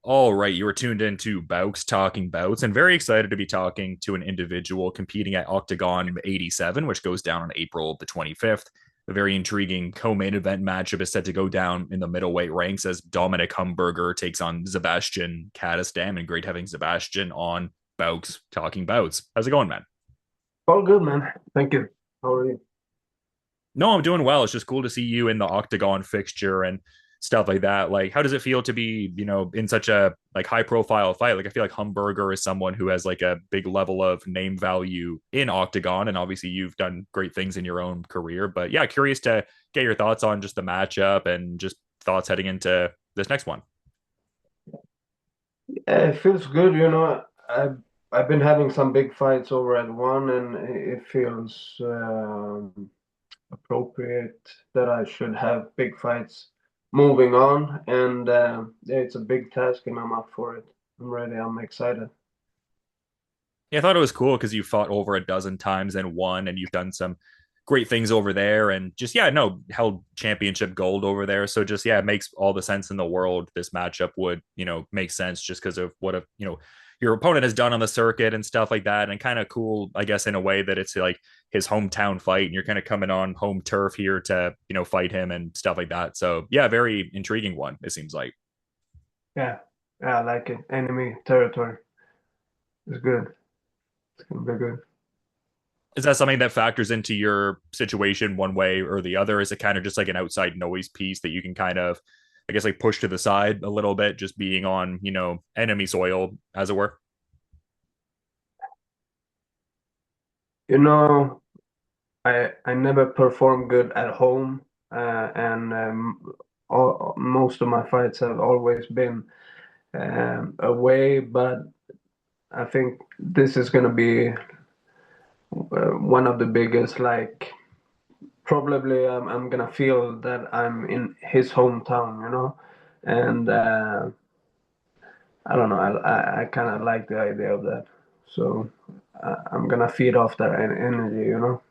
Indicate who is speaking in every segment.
Speaker 1: All right, you were tuned into Bowks Talking Bouts, and very excited to be talking to an individual competing at Oktagon 87, which goes down on April the 25th. A very intriguing co-main event matchup is set to go down in the middleweight ranks as Dominik Humburger takes on Zebaztian Kadestam, and great having Zebaztian on Bowks Talking Bouts. How's it going, man?
Speaker 2: All good, man. Thank you. How are you?
Speaker 1: No, I'm doing well. It's just cool to see you in the Octagon fixture and stuff like that. Like, how does it feel to be, in such a like high profile fight? Like, I feel like Humberger is someone who has like a big level of name value in Octagon, and obviously you've done great things in your own career. But yeah, curious to get your thoughts on just the matchup and just thoughts heading into this next one.
Speaker 2: It feels good, I've been having some big fights over at one, and it feels appropriate that I should have big fights moving on. And yeah, it's a big task, and I'm up for it. I'm ready. I'm excited.
Speaker 1: Yeah, I thought it was cool because you fought over a dozen times and won, and you've done some great things over there, and just yeah, no, held championship gold over there. So just yeah, it makes all the sense in the world. This matchup would make sense just because of what a your opponent has done on the circuit and stuff like that, and kind of cool, I guess, in a way that it's like his hometown fight, and you're kind of coming on home turf here to fight him and stuff like that. So yeah, very intriguing one. It seems like.
Speaker 2: Yeah, yeah, I like it. Enemy territory is good. It's gonna be good.
Speaker 1: Is that something that factors into your situation one way or the other? Is it kind of just like an outside noise piece that you can kind of, I guess, like push to the side a little bit, just being on, enemy soil, as it were?
Speaker 2: You know, I never perform good at home, and most of my fights have always been away. But I think this is going to be one of the biggest. Like, probably I'm gonna feel that I'm in his hometown, and I don't know. I kind of like the idea of that. So I'm gonna feed off that energy, So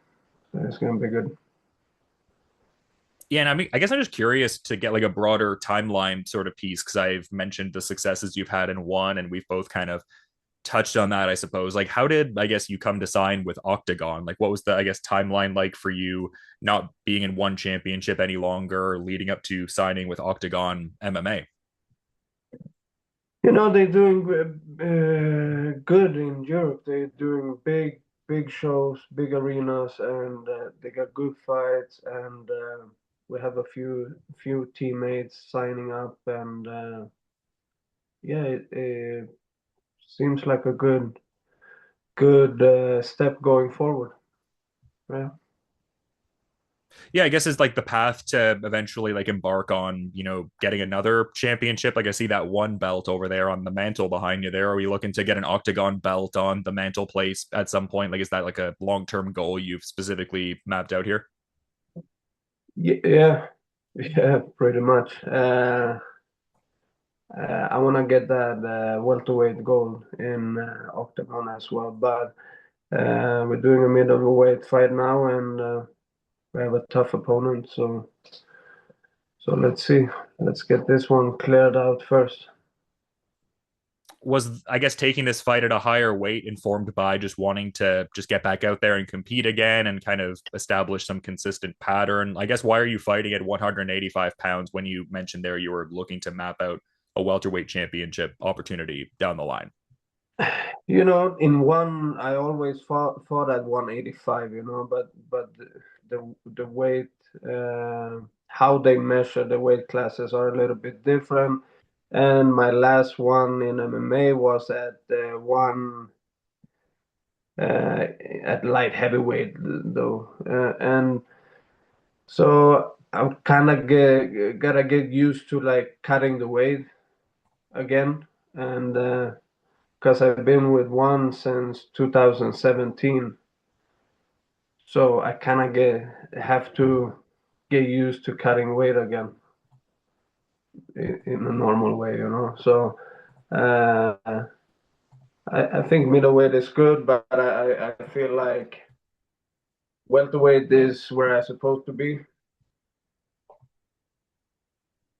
Speaker 2: it's gonna be good.
Speaker 1: Yeah, and I mean, I guess I'm just curious to get like a broader timeline sort of piece because I've mentioned the successes you've had in one, and we've both kind of touched on that, I suppose. Like, how did I guess you come to sign with Octagon? Like, what was the I guess timeline like for you not being in one championship any longer, leading up to signing with Octagon MMA?
Speaker 2: They're doing good in Europe. They're doing big shows, big arenas, and they got good fights. And we have a few teammates signing up, and yeah, it seems like a good step going forward. Yeah.
Speaker 1: Yeah, I guess is like the path to eventually like embark on, getting another championship. Like I see that one belt over there on the mantle behind you there. Are we looking to get an octagon belt on the mantle place at some point? Like, is that like a long-term goal you've specifically mapped out here?
Speaker 2: Yeah, yeah, pretty much. I want to get that welterweight gold in Octagon as well, but we're doing a middleweight fight now, and we have a tough opponent. So let's see. Let's get this one cleared out first.
Speaker 1: Was I guess taking this fight at a higher weight informed by just wanting to just get back out there and compete again and kind of establish some consistent pattern? I guess why are you fighting at 185 pounds when you mentioned there you were looking to map out a welterweight championship opportunity down the line?
Speaker 2: In one, I always fought at 185. But the weight, how they measure the weight classes are a little bit different. And my last one in MMA was at one at light heavyweight though, and so I'm kind of gotta get used to like cutting the weight again, and because I've been with one since 2017, so I kind of get have to get used to cutting weight again in a normal way. So I think middleweight is good, but I feel like welterweight is where I'm supposed to be.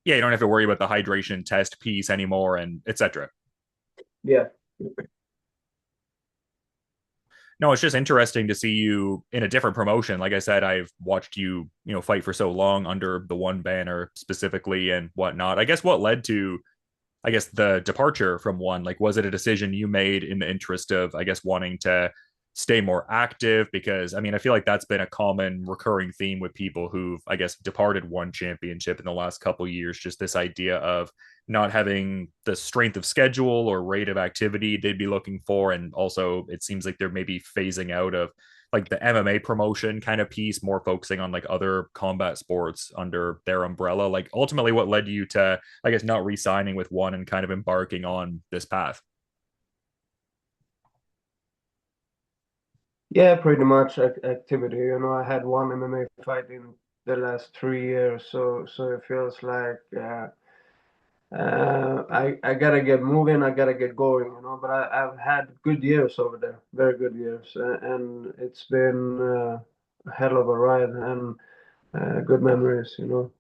Speaker 1: Yeah, you don't have to worry about the hydration test piece anymore, and etc.
Speaker 2: Yeah.
Speaker 1: No, it's just interesting to see you in a different promotion. Like I said, I've watched you, fight for so long under the one banner specifically and whatnot. I guess what led to, I guess, the departure from one? Like, was it a decision you made in the interest of, I guess, wanting to stay more active? Because, I mean, I feel like that's been a common recurring theme with people who've, I guess, departed one championship in the last couple of years. Just this idea of not having the strength of schedule or rate of activity they'd be looking for. And also, it seems like they're maybe phasing out of like the MMA promotion kind of piece, more focusing on like other combat sports under their umbrella. Like ultimately, what led you to, I guess, not re-signing with one and kind of embarking on this path?
Speaker 2: Yeah, pretty much activity. I had one MMA fight in the last 3 years, so it feels like I gotta get moving. I gotta get going. But I've had good years over there, very good years, and it's been a hell of a ride and good memories.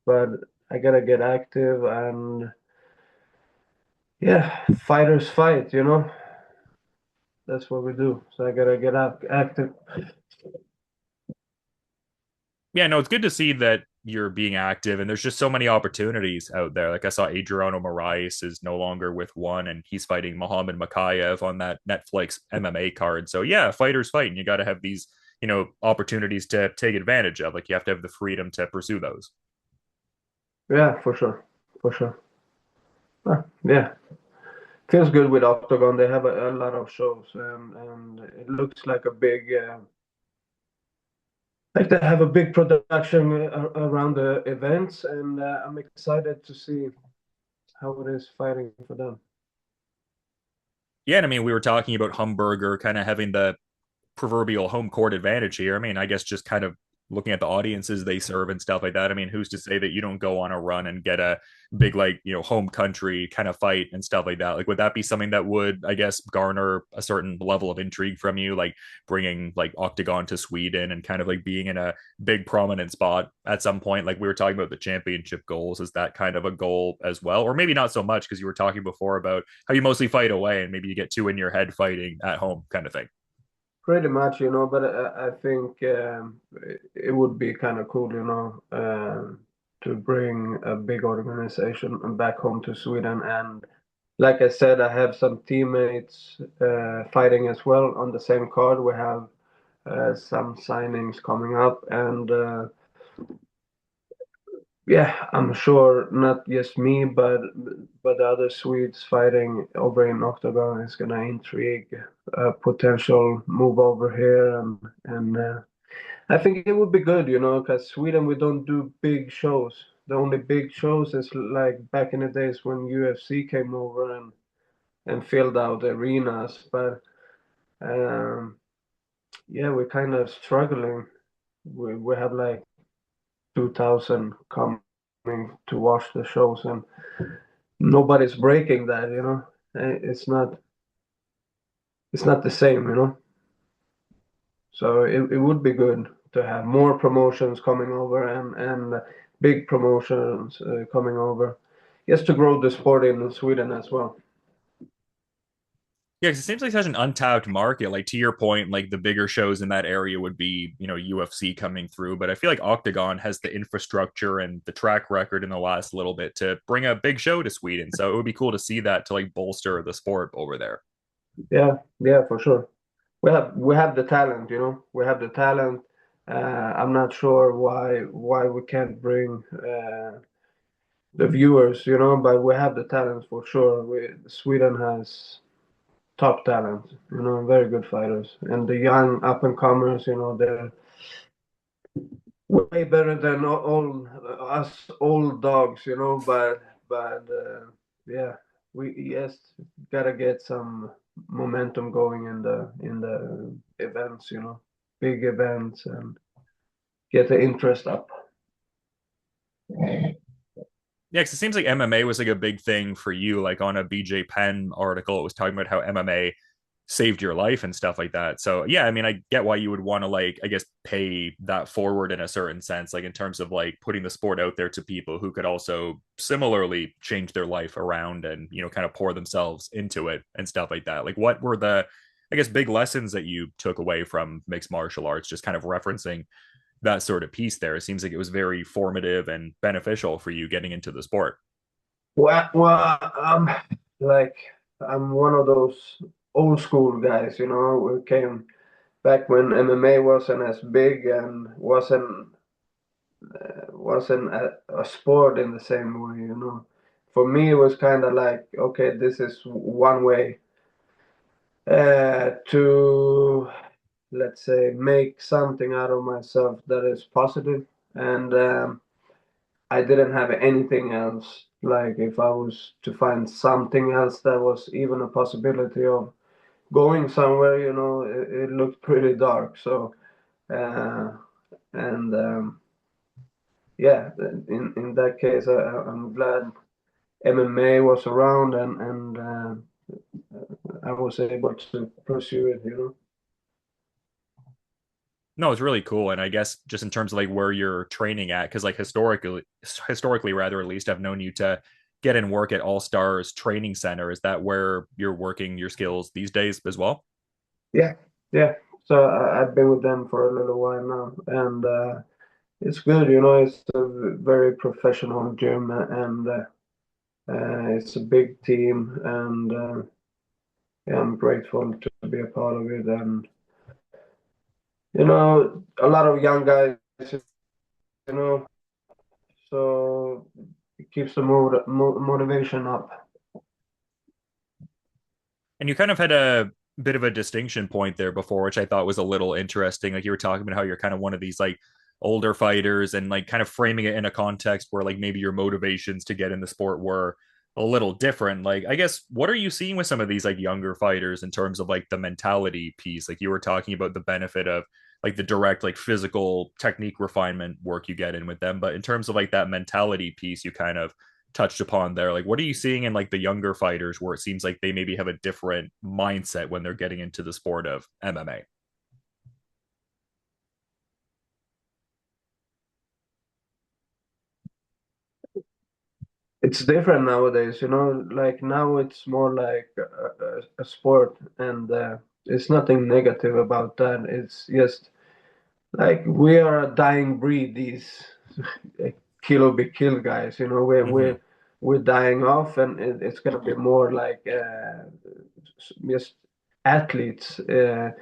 Speaker 2: But I gotta get active and yeah, fighters fight. That's what we do. So I gotta get active.
Speaker 1: Yeah, no, it's good to see that you're being active and there's just so many opportunities out there. Like I saw Adriano Moraes is no longer with one and he's fighting Muhammad Makayev on that Netflix MMA card. So yeah, fighters fight and you got to have these, opportunities to take advantage of. Like you have to have the freedom to pursue those.
Speaker 2: Yeah, for sure, for sure. Yeah, feels good with Octagon. They have a lot of shows, and it looks like a big, like they have a big production around the events, and I'm excited to see how it is fighting for them.
Speaker 1: Yeah, and I mean, we were talking about Humburger kind of having the proverbial home court advantage here. I mean, I guess just kind of looking at the audiences they serve and stuff like that. I mean, who's to say that you don't go on a run and get a big, like, home country kind of fight and stuff like that? Like, would that be something that would, I guess, garner a certain level of intrigue from you, like bringing like Octagon to Sweden and kind of like being in a big prominent spot at some point? Like we were talking about the championship goals. Is that kind of a goal as well? Or maybe not so much because you were talking before about how you mostly fight away and maybe you get two in your head fighting at home kind of thing.
Speaker 2: Pretty much, but I think it would be kind of cool, to bring a big organization back home to Sweden. And like I said, I have some teammates fighting as well on the same card. We have some signings coming up, and yeah, I'm sure not just me, but the other Swedes fighting over in Octagon is gonna intrigue a potential move over here, and I think it would be good, because Sweden we don't do big shows. The only big shows is like back in the days when UFC came over and filled out arenas, but um, yeah, we're kind of struggling. We have like 2,000 coming to watch the shows, and nobody's breaking that. It's not the same. So it would be good to have more promotions coming over and big promotions coming over, just to grow the sport in Sweden as well.
Speaker 1: Yeah, because it seems like such an untapped market. Like to your point, like the bigger shows in that area would be, UFC coming through. But I feel like Octagon has the infrastructure and the track record in the last little bit to bring a big show to Sweden. So it would be cool to see that to like bolster the sport over there.
Speaker 2: Yeah, yeah, for sure. We have the talent, We have the talent. I'm not sure why we can't bring the viewers, but we have the talent for sure. Sweden has top talent, very good fighters. And the young up and comers, they're way better than all us old dogs, but yeah, we just gotta get some momentum going in the events, big events and get the interest up.
Speaker 1: Yeah, because it seems like MMA was like a big thing for you. Like on a BJ Penn article, it was talking about how MMA saved your life and stuff like that. So yeah, I mean, I get why you would want to like, I guess, pay that forward in a certain sense, like in terms of like putting the sport out there to people who could also similarly change their life around and, you know, kind of pour themselves into it and stuff like that. Like what were the, I guess, big lessons that you took away from mixed martial arts, just kind of referencing that sort of piece there? It seems like it was very formative and beneficial for you getting into the sport.
Speaker 2: Well, like I'm one of those old school guys, who came back when MMA wasn't as big and wasn't a sport in the same way. For me, it was kind of like, okay, this is one way to, let's say, make something out of myself that is positive. And I didn't have anything else. Like if I was to find something else that was even a possibility of going somewhere, it looked pretty dark. So, uh, and yeah, in that case, I'm glad MMA was around and I was able to pursue it.
Speaker 1: No, it's really cool. And I guess just in terms of like where you're training at, because like historically rather, at least I've known you to get in work at All Stars Training Center. Is that where you're working your skills these days as well?
Speaker 2: Yeah, yeah. So I've been with them for a little while now, and it's good. It's a very professional gym, and it's a big team, and yeah, I'm grateful to be a part of it. And a lot of young guys, you know, so it keeps the motivation up.
Speaker 1: And you kind of had a bit of a distinction point there before, which I thought was a little interesting. Like you were talking about how you're kind of one of these like older fighters and like kind of framing it in a context where like maybe your motivations to get in the sport were a little different. Like, I guess, what are you seeing with some of these like younger fighters in terms of like the mentality piece? Like you were talking about the benefit of like the direct like physical technique refinement work you get in with them, but in terms of like that mentality piece you kind of touched upon there, like what are you seeing in like the younger fighters where it seems like they maybe have a different mindset when they're getting into the sport of MMA?
Speaker 2: It's different nowadays. Like now it's more like a sport, and it's nothing negative about that. It's just like we are a dying breed. These kilo be kill guys. We're
Speaker 1: Mm-hmm.
Speaker 2: we're we're dying off, and it's gonna be more like just athletes. And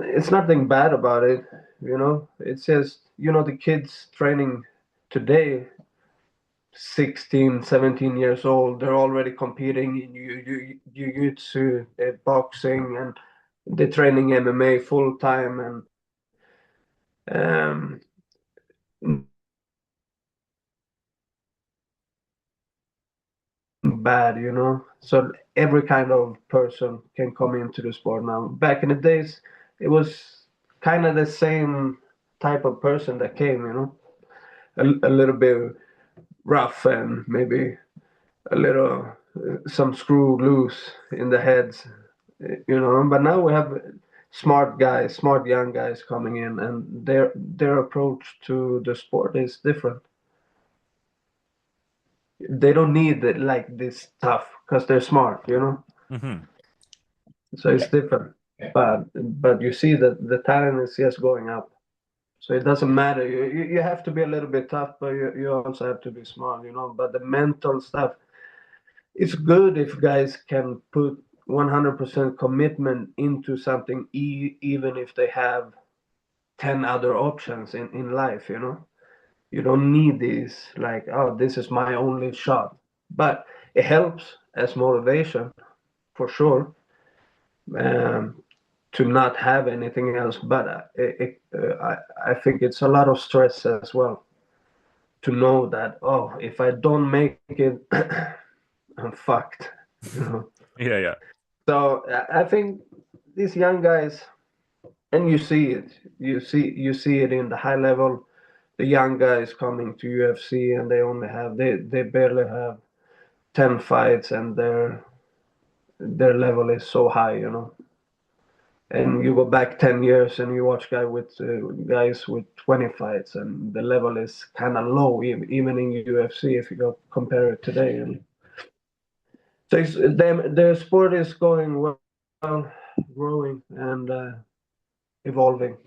Speaker 2: it's nothing bad about it. It's just the kids training today, 16, 17 years old, they're already competing in jiu-jitsu, boxing, and they're training MMA full time, and bad. So every kind of person can come into the sport now. Back in the days, it was kind of the same type of person that came, a little bit rough and maybe a little some screw loose in the heads. But now we have smart guys, smart young guys coming in, and their approach to the sport is different. They don't need it like this tough because they're smart.
Speaker 1: Mm-hmm.
Speaker 2: So it's different. But you see that the talent is just going up. So it doesn't matter. You have to be a little bit tough, but you also have to be smart. But the mental stuff, it's good if guys can put 100% commitment into something, even if they have 10 other options in life. You don't need this, like, oh, this is my only shot. But it helps as motivation, for sure, um, to not have anything else. But I think it's a lot of stress as well to know that, oh, if I don't make it, I'm fucked. You know.
Speaker 1: Yeah, yeah.
Speaker 2: So I think these young guys, and you see it, you see it in the high level. The young guys coming to UFC and they barely have 10 fights, and their level is so high. and you go back 10 years and you watch guys with 20 fights, and the level is kind of low, even in UFC if you go compare it today. And so the sport is going well, growing and evolving.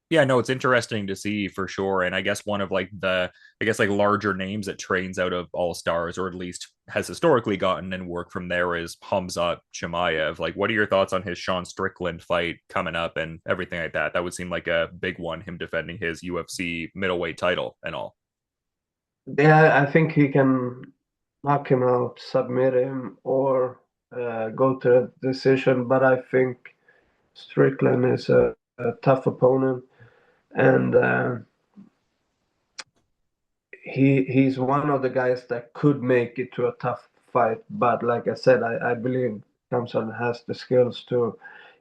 Speaker 1: Yeah, no, it's interesting to see for sure. And I guess one of like I guess like larger names that trains out of All Stars, or at least has historically gotten and work from there, is Hamzat Chimaev. Like, what are your thoughts on his Sean Strickland fight coming up and everything like that? That would seem like a big one, him defending his UFC middleweight title and all.
Speaker 2: Yeah, I think he can knock him out, submit him, or go to a decision. But I think Strickland is a tough opponent, and he's one of the guys that could make it to a tough fight. But like I said, I believe Thompson has the skills to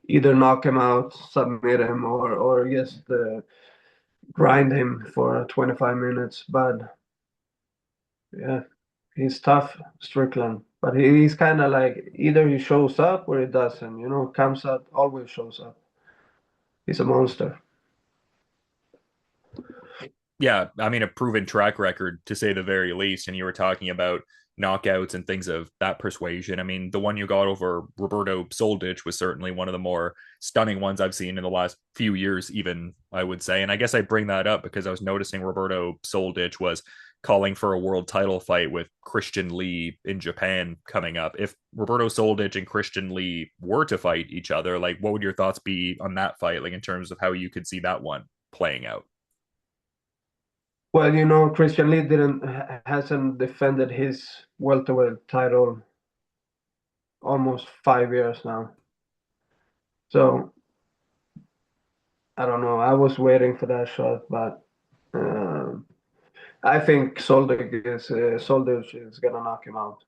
Speaker 2: either knock him out, submit him, or just grind him for 25 minutes. But yeah, he's tough, Strickland. But he's kind of like either he shows up or he doesn't. You know, comes out, always shows up. He's a monster.
Speaker 1: Yeah, I mean, a proven track record to say the very least. And you were talking about knockouts and things of that persuasion. I mean, the one you got over Roberto Soldic was certainly one of the more stunning ones I've seen in the last few years, even, I would say. And I guess I bring that up because I was noticing Roberto Soldic was calling for a world title fight with Christian Lee in Japan coming up. If Roberto Soldic and Christian Lee were to fight each other, like, what would your thoughts be on that fight, like in terms of how you could see that one playing out?
Speaker 2: Well, you know, Christian Lee didn't hasn't defended his welterweight title almost 5 years now. So I don't know. I was waiting for that shot, but I think Soldic is gonna knock him out.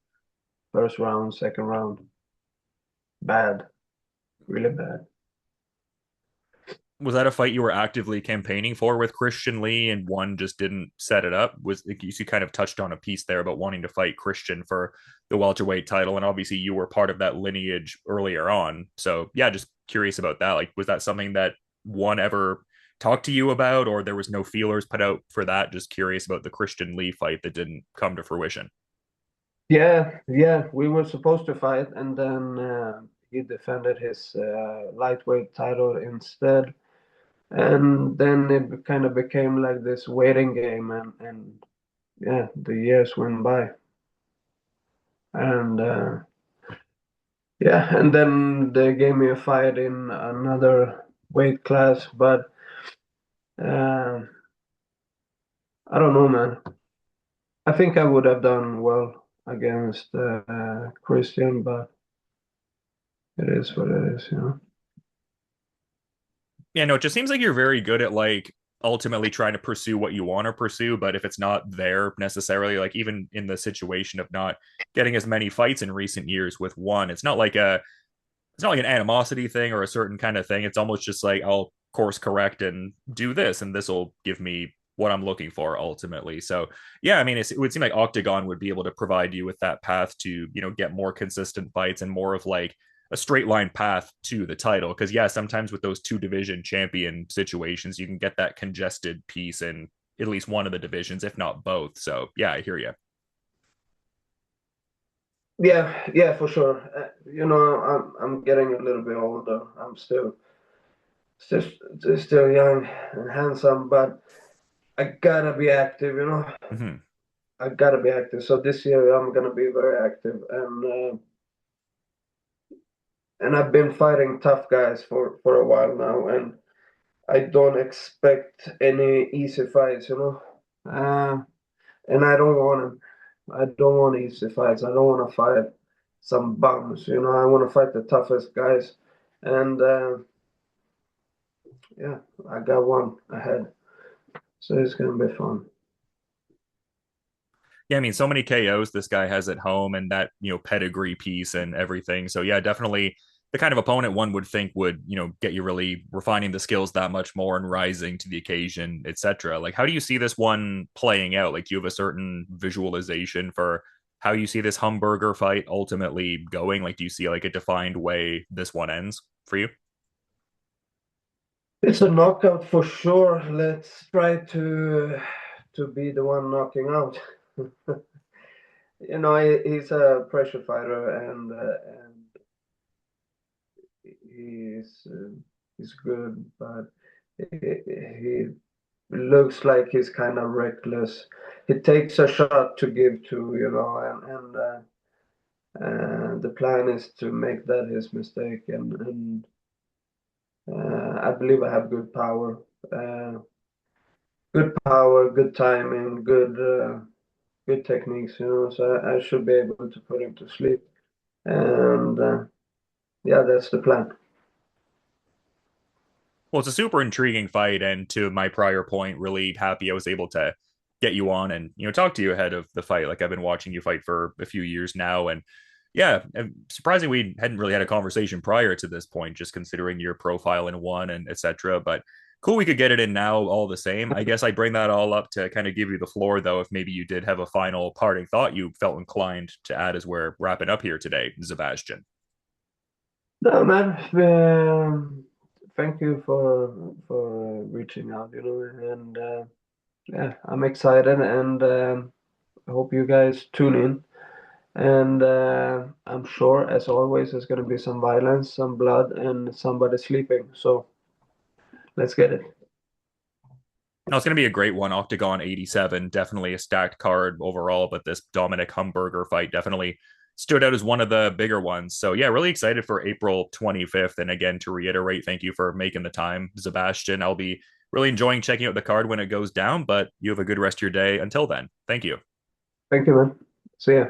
Speaker 2: First round, second round, bad, really bad.
Speaker 1: Was that a fight you were actively campaigning for with Christian Lee and one just didn't set it up? Was you kind of touched on a piece there about wanting to fight Christian for the welterweight title, and obviously you were part of that lineage earlier on. So yeah, just curious about that. Like, was that something that one ever talked to you about, or there was no feelers put out for that? Just curious about the Christian Lee fight that didn't come to fruition.
Speaker 2: Yeah, we were supposed to fight, and then he defended his lightweight title instead. And then it kind of became like this waiting game, and yeah, the years went by, and yeah, and then they gave me a fight in another weight class, but uh, I don't know, man. I think I would have done well against Christian, but it is what it is, you know.
Speaker 1: Yeah, no, it just seems like you're very good at like ultimately trying to pursue what you want to pursue, but if it's not there necessarily, like even in the situation of not getting as many fights in recent years with one, it's not like an animosity thing or a certain kind of thing. It's almost just like I'll course correct and do this, and this will give me what I'm looking for ultimately. So yeah, I mean, it would seem like Octagon would be able to provide you with that path to get more consistent fights and more of like a straight line path to the title. Because yeah, sometimes with those two division champion situations, you can get that congested piece in at least one of the divisions, if not both. So yeah, I hear you.
Speaker 2: Yeah, for sure. You know, I'm getting a little bit older. I'm still still young and handsome, but I gotta be active. You know,
Speaker 1: Mm-hmm.
Speaker 2: I gotta be active. So this year I'm gonna be very active, and I've been fighting tough guys for a while now, and I don't expect any easy fights. You know, and I don't want them. I don't want easy fights. I don't want to fight some bums. You know, I want to fight the toughest guys, and yeah, I got one ahead, so it's gonna be fun.
Speaker 1: Yeah, I mean, so many KOs this guy has at home and that, pedigree piece and everything. So yeah, definitely the kind of opponent one would think would, get you really refining the skills that much more and rising to the occasion, etc. Like, how do you see this one playing out? Like, do you have a certain visualization for how you see this Humburger fight ultimately going? Like, do you see like a defined way this one ends for you?
Speaker 2: It's a knockout for sure. Let's try to be the one knocking out. He's a pressure fighter, and he's good, but he looks like he's kind of reckless. He takes a shot to give to, and the plan is to make that his mistake. And I believe I have good power, good timing, good techniques. So I should be able to put him to sleep. And yeah, that's the plan.
Speaker 1: Well, it's a super intriguing fight, and to my prior point, really happy I was able to get you on and talk to you ahead of the fight. Like I've been watching you fight for a few years now, and yeah, surprising we hadn't really had a conversation prior to this point, just considering your profile in one and etc. But cool, we could get it in now all the same. I guess I bring that all up to kind of give you the floor, though, if maybe you did have a final parting thought you felt inclined to add as we're wrapping up here today, Zebaztian.
Speaker 2: No, man. Thank you for reaching out. And yeah, I'm excited, and I hope you guys tune in. And I'm sure, as always, there's going to be some violence, some blood, and somebody sleeping. So let's get it.
Speaker 1: No, it's going to be a great one. Octagon 87, definitely a stacked card overall, but this Dominik Humburger fight definitely stood out as one of the bigger ones. So, yeah, really excited for April 25th. And again, to reiterate, thank you for making the time, Zebaztian. I'll be really enjoying checking out the card when it goes down, but you have a good rest of your day. Until then, thank you.
Speaker 2: Thank you, man. See ya.